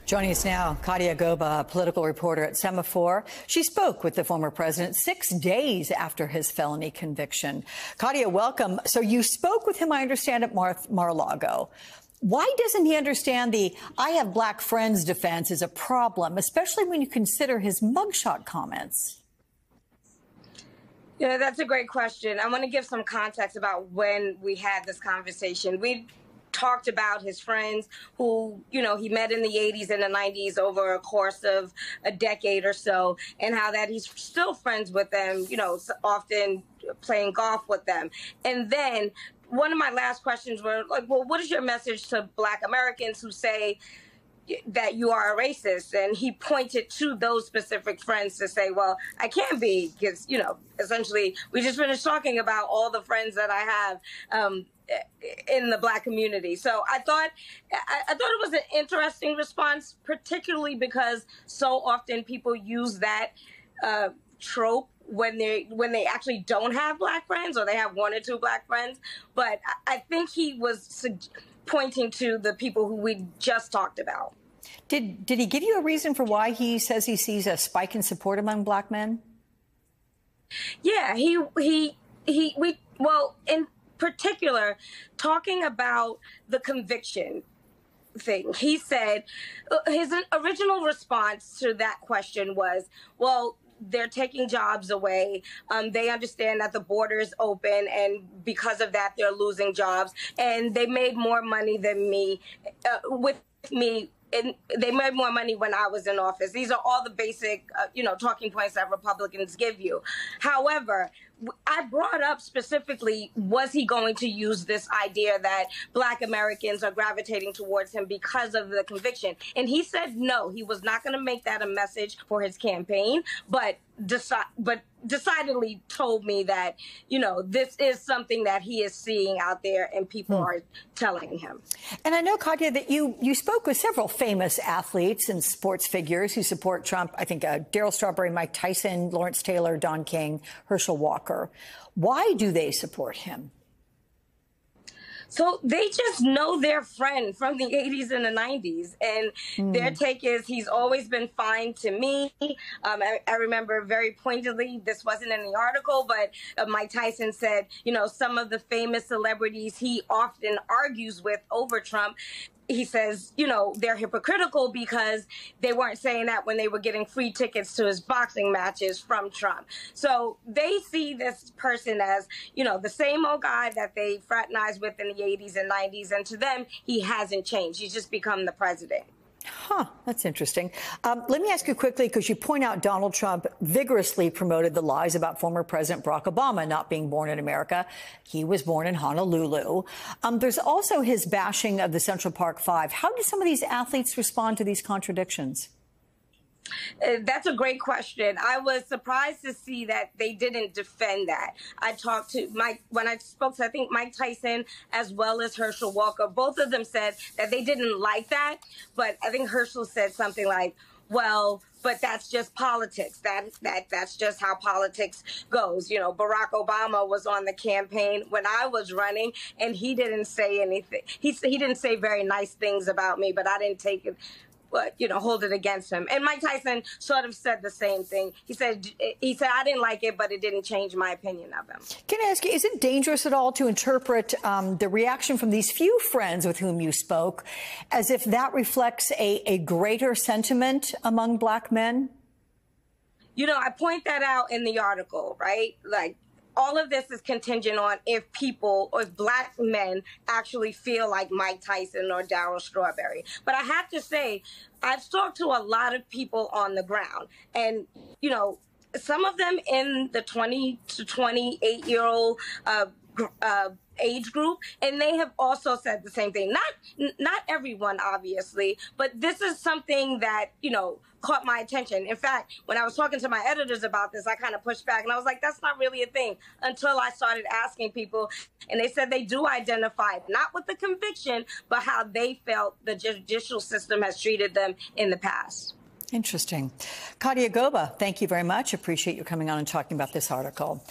Joining us now, Katia Goba, a political reporter at Semafor. She spoke with the former president 6 days after his felony conviction. Katia, welcome. So you spoke with him, I understand, at Mar-a-Lago. Why doesn't he understand the "I have black friends" defense is a problem, especially when you consider his mugshot comments? Yeah, that's a great question. I want to give some context about when we had this conversation. We talked about his friends who, he met in the 80s and the 90s over a course of a decade or so, and how that he's still friends with them, often playing golf with them. And then one of my last questions were like, well, what is your message to Black Americans who say that you are a racist? And he pointed to those specific friends to say, well, I can't be, because, essentially we just finished talking about all the friends that I have in the Black community. So I thought it was an interesting response, particularly because so often people use that trope when they actually don't have Black friends, or they have one or two Black friends. But I think he was pointing to the people who we just talked about. Did he give you a reason for why he says he sees a spike in support among Black men? Yeah, well, in particular, talking about the conviction thing, he said his original response to that question was, well, they're taking jobs away. They understand that the border is open, and because of that, they're losing jobs. And they made more money than me, with me. And they made more money when I was in office. These are all the basic, talking points that Republicans give you. However, I brought up specifically, was he going to use this idea that Black Americans are gravitating towards him because of the conviction? And he said no, he was not going to make that a message for his campaign, but decidedly told me that, this is something that he is seeing out there and people are telling him. And I know, Katia, that you spoke with several famous athletes and sports figures who support Trump. I think Darryl Strawberry, Mike Tyson, Lawrence Taylor, Don King, Herschel Walker. Why do they support him? So they just know their friend from the 80s and the 90s. And their take is he's always been fine to me. I remember very pointedly, this wasn't in the article, but Mike Tyson said, some of the famous celebrities he often argues with over Trump, he says, they're hypocritical because they weren't saying that when they were getting free tickets to his boxing matches from Trump. So they see this person as, the same old guy that they fraternized with in the 80s and 90s. And to them, he hasn't changed. He's just become the president. Huh, that's interesting. Let me ask you quickly, because you point out Donald Trump vigorously promoted the lies about former President Barack Obama not being born in America. He was born in Honolulu. There's also his bashing of the Central Park Five. How did some of these athletes respond to these contradictions? That's a great question. I was surprised to see that they didn't defend that. I talked to when I spoke to, I think, Mike Tyson as well as Herschel Walker. Both of them said that they didn't like that. But I think Herschel said something like, well, but that's just politics. That's just how politics goes. Barack Obama was on the campaign when I was running, and he didn't say anything. He didn't say very nice things about me, but I didn't take it. But, hold it against him. And Mike Tyson sort of said the same thing. He said, I didn't like it, but it didn't change my opinion of him. Can I ask you, is it dangerous at all to interpret the reaction from these few friends with whom you spoke as if that reflects a greater sentiment among Black men? I point that out in the article, right? Like, all of this is contingent on if Black men actually feel like Mike Tyson or Darryl Strawberry. But I have to say, I've talked to a lot of people on the ground, and, some of them in the 20 to 28-year-old age group, and they have also said the same thing. Not everyone, obviously, but this is something that, caught my attention. In fact, when I was talking to my editors about this, I kind of pushed back, and I was like, that's not really a thing, until I started asking people, and they said they do identify, not with the conviction, but how they felt the judicial system has treated them in the past. Interesting. Katia Goba, thank you very much. Appreciate you coming on and talking about this article.